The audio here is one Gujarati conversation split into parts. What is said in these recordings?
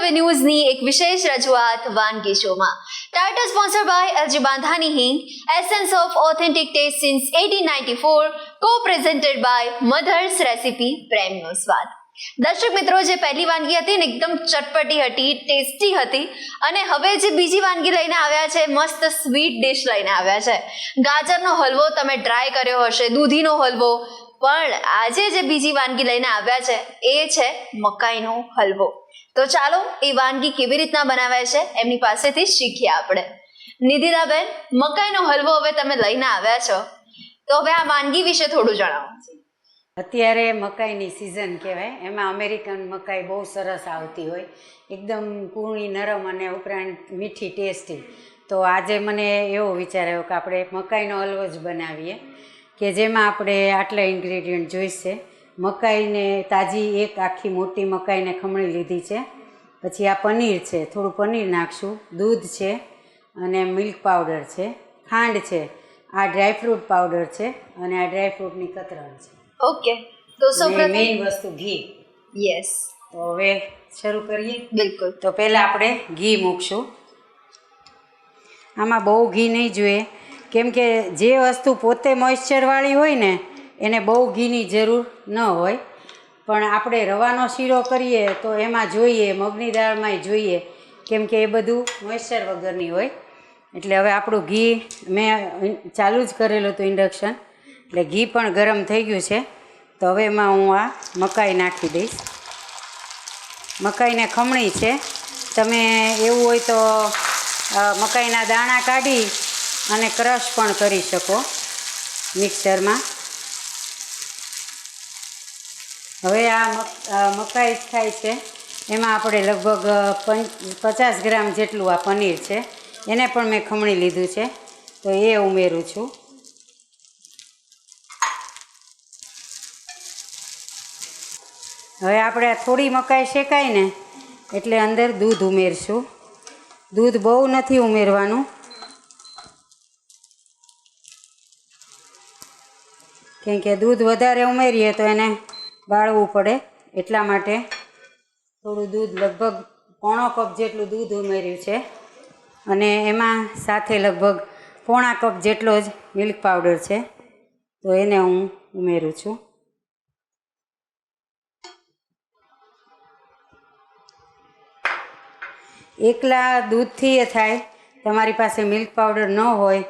હવે ન્યૂઝની એક વિશેષ રજૂઆત વાનગી શોમાં. ટાઇટલ સ્પોન્સર બાય એલજી બાંધાની હિંગ, essence of authentic test since 1894, કો પ્રેઝન્ટેડ બાય મધર્સ રેસિપી, પ્રેમનો સ્વાદ. દર્શક મિત્રો, જે પહેલી વાનગી હતી ને એકદમ ચટપટી હતી, ટેસ્ટી હતી, અને હવે જે બીજી વાનગી લઈને આવ્યા છે, મસ્ત સ્વીટ ડિશ લઈને આવ્યા છે. ગાજરનો હલવો તમે ટ્રાય કર્યો હશે, દૂધીનો હલવો, પણ આજે જે બીજી વાનગી લઈને આવ્યા છે એ છે મકાઈનો હલવો. તો ચાલો એ વાનગી કેવી રીતના બનાવાય છે એમની પાસેથી શીખીએ આપણે. નિધિરાબેન, મકાઈનો હલવો હવે તમે લઈને આવ્યા છો, તો હવે આ વાનગી વિશે થોડું જણાવો. અત્યારે મકાઈની સિઝન કહેવાય, એમાં અમેરિકન મકાઈ બહુ સરસ આવતી હોય, એકદમ કૂણી, નરમ અને ઉપરાંત મીઠી, ટેસ્ટી. તો આજે મને એવો વિચાર આવ્યો કે આપણે મકાઈનો હલવો જ બનાવીએ, કે જેમાં આપણે આટલા ઇન્ગ્રેડિયન્ટ જોઈશે. મકાઈને તાજી એક આખી મોટી મકાઈને ખમણી લીધી છે, પછી આ પનીર છે, થોડું પનીર નાખશું, દૂધ છે અને મિલ્ક પાવડર છે, ખાંડ છે, આ ડ્રાયફ્રૂટ પાવડર છે અને આ ડ્રાયફ્રૂટની કતરણ છે. ઓકે, તો સૌપ્રથમ મેઇન વસ્તુ ઘી. યસ, તો હવે શરૂ કરીએ. બિલકુલ. તો પહેલાં આપણે ઘી મૂકશું. આમાં બહુ ઘી નહીં જોઈએ, કેમ કે જે વસ્તુ પોતે મોઇશ્ચરવાળી હોય ને એને બહુ ઘીની જરૂર ન હોય, પણ આપણે રવાનો શીરો કરીએ તો એમાં જોઈએ, મગની દાળમાંય જોઈએ, કેમ કે એ બધું મોઇશ્ચર વગરની હોય. એટલે હવે આપણું ઘી મેં ચાલુ જ કરેલું હતું ઇન્ડક્શન, એટલે ઘી પણ ગરમ થઈ ગયું છે. તો હવે એમાં હું આ મકાઈ નાખી દઈશ. મકાઈને ખમણી છે, તમે એવું હોય તો મકાઈના દાણા કાઢી અને ક્રશ પણ કરી શકો મિક્સરમાં. હવે આ મકાઈ થાય છે, એમાં આપણે લગભગ 50 ગ્રામ જેટલું આ પનીર છે, એને પણ મેં ખમણી લીધું છે, તો એ ઉમેરું છું. હવે આપણે થોડી મકાઈ શેકાય ને એટલે અંદર દૂધ ઉમેરશું. દૂધ બહુ નથી ઉમેરવાનું, કેમ કે દૂધ વધારે ઉમેરીએ તો એને બાળવું પડે, એટલા માટે થોડું દૂધ, લગભગ 1/4 કપ જેટલું દૂધ ઉમેર્યું છે, અને એમાં સાથે લગભગ 1/4 કપ જેટલો જ મિલ્ક પાવડર છે, તો એને હું ઉમેરું છું. એકલા દૂધથી એ થાય, તમારી પાસે મિલ્ક પાવડર ન હોય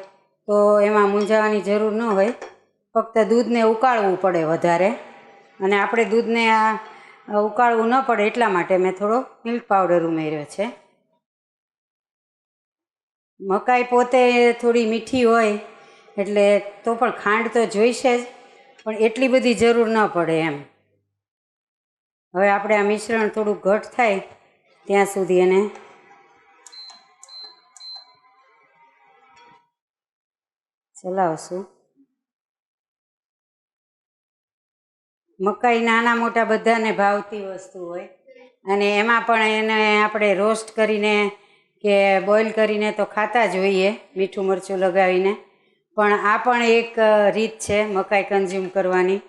તો એમાં મૂંઝાવાની જરૂર ન હોય, ફક્ત દૂધને ઉકાળવું પડે વધારે, અને આપણે દૂધને ઉકાળવું ન પડે એટલા માટે મેં થોડો મિલ્ક પાવડર ઉમેર્યો છે. મકાઈ પોતે થોડી મીઠી હોય એટલે તો પણ ખાંડ તો જોઈશે જ, પણ એટલી બધી જરૂર ન પડે એમ. હવે આપણે આ મિશ્રણ થોડું ઘટ થાય ત્યાં સુધી એને ચલાવશું. મકાઈ નાના મોટા બધાને ભાવતી વસ્તુ હોય, અને એમાં પણ એને આપણે રોસ્ટ કરીને કે બોઇલ કરીને તો ખાતા જ હોઈએ, મીઠું મરચું લગાવીને. પણ આ પણ એક રીત છે મકાઈ કન્ઝ્યુમ કરવાની,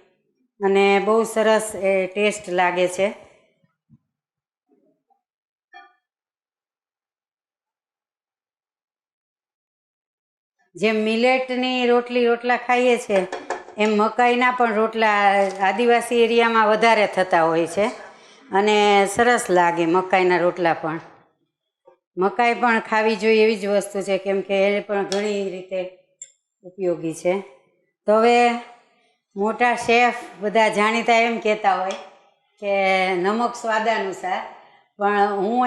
અને બહુ સરસ એ ટેસ્ટ લાગે છે. જેમ મિલેટની રોટલા ખાઈએ છીએ, એમ મકાઈના પણ રોટલા આદિવાસી એરિયામાં વધારે થતા હોય છે, અને સરસ લાગે મકાઈના રોટલા પણ. મકાઈ પણ ખાવી જોઈએ એવી જ વસ્તુ છે, કેમ કે એ પણ ઘણી રીતે ઉપયોગી છે. તો હવે મોટા શેફ બધા જાણીતા એમ કહેતા હોય કે નમક સ્વાદાનુસાર, પણ હું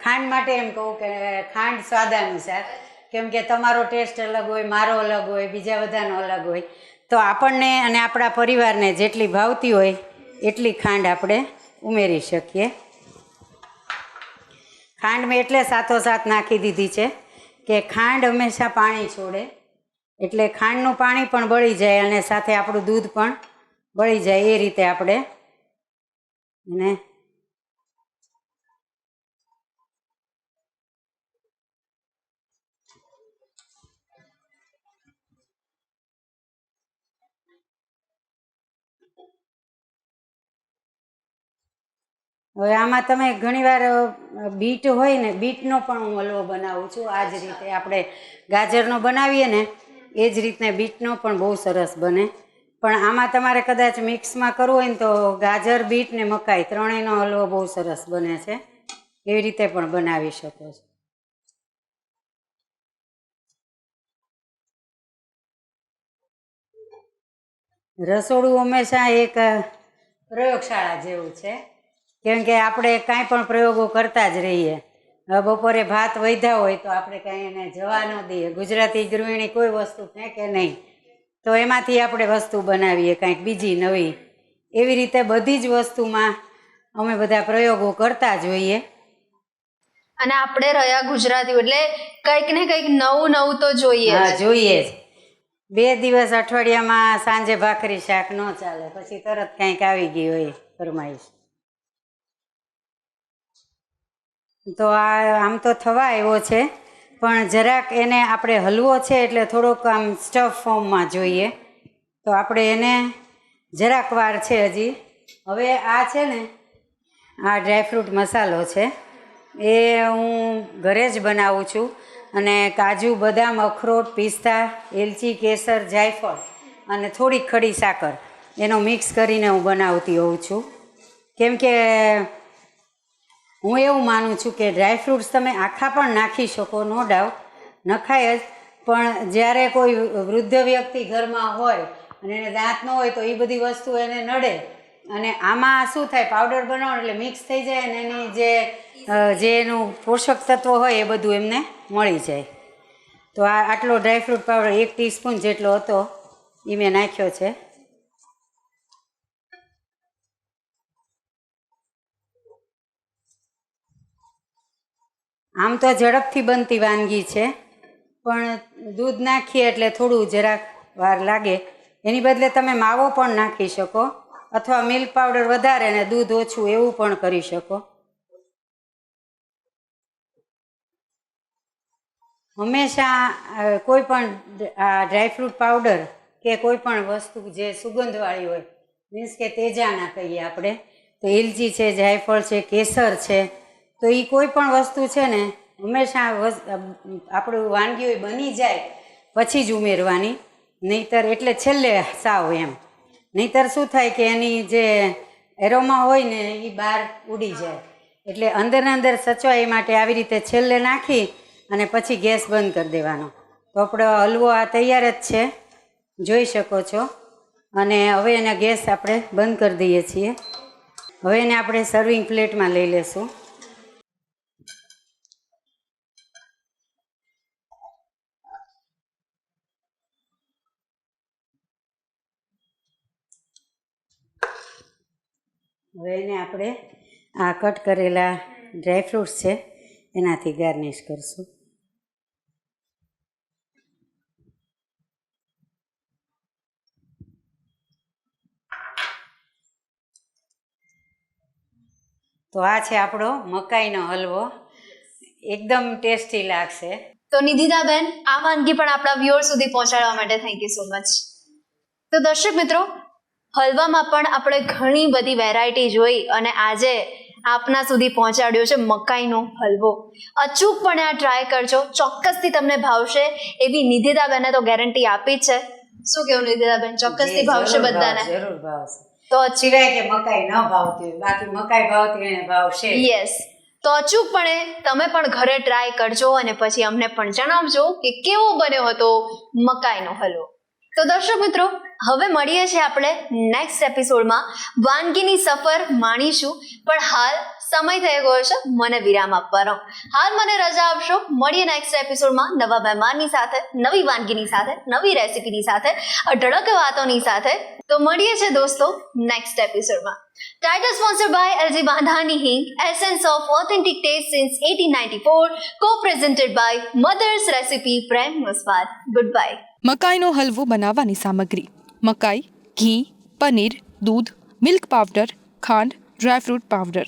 ખાંડ માટે એમ કહું કે ખાંડ સ્વાદાનુસાર, કેમ કે તમારો ટેસ્ટ અલગ હોય, મારો અલગ હોય, બીજા બધાનો અલગ હોય. તો આપણને અને આપણા પરિવારને જેટલી ભાવતી હોય એટલી ખાંડ આપણે ઉમેરી શકીએ. ખાંડ મેં એટલે સાથોસાથ નાખી દીધી છે કે ખાંડ હંમેશા પાણી છોડે, એટલે ખાંડનું પાણી પણ બળી જાય અને સાથે આપણું દૂધ પણ બળી જાય, એ રીતે આપણે એને હવે આમાં તમે ઘણીવાર બીટ હોય ને, બીટનો પણ હું હલવો બનાવું છું. આ જ રીતે આપણે ગાજરનો બનાવીએ ને એ જ રીતના બીટનો પણ બહુ સરસ બને. પણ આમાં તમારે કદાચ મિક્સમાં કરવું હોય ને તો ગાજર, બીટ ને મકાઈ ત્રણેયનો હલવો બહુ સરસ બને છે. એવી રીતે પણ બનાવી શકો છો. રસોડું હંમેશા એક પ્રયોગશાળા જેવું છે, કેમ કે આપણે કાંઈ પણ પ્રયોગો કરતા જ રહીએ. બપોરે ભાત વધ્યા હોય તો આપણે કાંઈ એને જવા ન દઈએ. ગુજરાતી ગૃહિણી કોઈ વસ્તુ ફેંકે નહીં, તો એમાંથી આપણે વસ્તુ બનાવીએ કાંઈક બીજી નવી. એવી રીતે બધી જ વસ્તુમાં અમે બધા પ્રયોગો કરતા જ હોઈએ. અને આપણે રહ્યા ગુજરાતીઓ એટલે કંઈક ને કંઈક નવું નવું તો જોઈએ. હા, જોઈએ જ. 2 દિવસ અઠવાડિયામાં સાંજે ભાખરી શાક ન ચાલે, પછી તરત કંઈક આવી ગઈ હોય ફરમાઈશ. તો આમ તો થવા આવ્યો છે, પણ જરાક એને આપણે હલવો છે એટલે થોડોક આમ સ્ટફ ફોર્મમાં જોઈએ. તો આપણે એને જરાક વાર છે હજી. હવે આ છે ને, આ ડ્રાયફ્રૂટ મસાલો છે, એ હું ઘરે જ બનાવું છું. અને કાજુ, બદામ, અખરોટ, પિસ્તા, એલચી, કેસર, જાયફળ અને થોડીક ખડી સાકર એનો મિક્સ કરીને હું બનાવતી હોઉં છું. કેમ કે હું એવું માનું છું કે ડ્રાયફ્રૂટ્સ તમે આખા પણ નાખી શકો, નો ડાઉટ નખાય જ. પણ જ્યારે કોઈ વૃદ્ધ વ્યક્તિ ઘરમાં હોય અને એને દાંત ન હોય તો એ બધી વસ્તુ એને નડે. અને આમાં શું થાય, પાવડર બનાવો એટલે મિક્સ થઈ જાય અને એની જે એનું પોષક તત્વ હોય એ બધું એમને મળી જાય. તો આટલો ડ્રાયફ્રૂટ પાવડર 1 ટીસ્પૂન જેટલો હતો એ મેં નાખ્યો છે. આમ તો ઝડપથી બનતી વાનગી છે, પણ દૂધ નાખીએ એટલે થોડું જરાક વાર લાગે. એની બદલે તમે માવો પણ નાખી શકો, અથવા મિલ્ક પાવડર વધારે ને દૂધ ઓછું એવું પણ કરી શકો. હંમેશા કોઈ પણ ડ્રાયફ્રૂટ પાવડર કે કોઈ પણ વસ્તુ જે સુગંધવાળી હોય, મીન્સ કે તેજાના કહીએ આપણે, તો એલચી છે, જાયફળ છે, કેસર છે, તો એ કોઈ પણ વસ્તુ છે ને હંમેશા આપણું વાનગી બની જાય પછી જ ઉમેરવાની. નહીંતર એટલે છેલ્લે સાવ એમ. નહીંતર શું થાય કે એની જે એરોમા હોય ને એ બહાર ઉડી જાય. એટલે અંદર સચવાય એ માટે આવી રીતે છેલ્લે નાખી અને પછી ગેસ બંધ કરી દેવાનો. તો આપણો હલવો આ તૈયાર જ છે, જોઈ શકો છો. અને હવે એના ગેસ આપણે બંધ કરી દઈએ છીએ. હવે એને આપણે સર્વિંગ પ્લેટમાં લઈ લેશું. હવે એને આપણે આ કટ કરેલા ડ્રાયફ્રૂટ્સ છે એનાથી ગાર્નિશ કરશું. તો આ છે આપણો મકાઈનો હલવો, એકદમ ટેસ્ટી લાગશે. તો નિધિતાબેન, આ વાનગી પણ આપણા વ્યુઅર સુધી પહોંચાડવા માટે થેન્ક યુ સો મચ. તો દર્શક મિત્રો, હલવામાં પણ આપણે ઘણી બધી વેરાયટી જોઈ અને આજે આપના સુધી પહોંચાડ્યો છે મકાઈનો હલવો. અચૂકપણે આ ટ્રાય કરજો, ચોક્કસથી તમને ભાવશે એવી નિધિતાબેને તો ગેરંટી આપી જ છે. શું કેવું નિધિતાબેન, ચોક્કસથી ભાવશે બધાને? જરૂર ભાવશે. તો સિવાય કે મકાઈ ન ભાવતી હોય, બાકી મકાઈ ભાવતી એને ભાવશે. યસ, તો અચૂકપણે તમે પણ ઘરે ટ્રાય કરજો અને પછી અમને પણ જણાવજો કે કેવો બન્યો હતો મકાઈનો હલવો. તો દર્શક મિત્રો, હવે મળીએ છીએ આપણે નેક્સ્ટ એપિસોડમાં. વાનગીની સફર માણીશું, પણ હાલ સમય થઈ ગયો છે મને વિરામ આપવાનો. હાલ મને રજા આપશો. મળીએ નેક્સ્ટ એપિસોડમાં નવા મહેમાનની સાથે, નવી વાનગીની સાથે, નવી રેસિપીની સાથે, અઢળક વાતોની સાથે. તો મળીએ છીએ દોસ્તો નેક્સ્ટ એપિસોડમાં. Title sponsored by LG Bandhani Hing, essence of authentic taste since 1894, co-presented by Mother's Recipe Prem Muswad. Goodbye. મકાઈનો હલવો બનાવવાની સામગ્રી: મકાઈ, ઘી, પનીર, દૂધ, મિલ્ક પાવડર, ખાંડ, ડ્રાયફ્રૂટ પાવડર.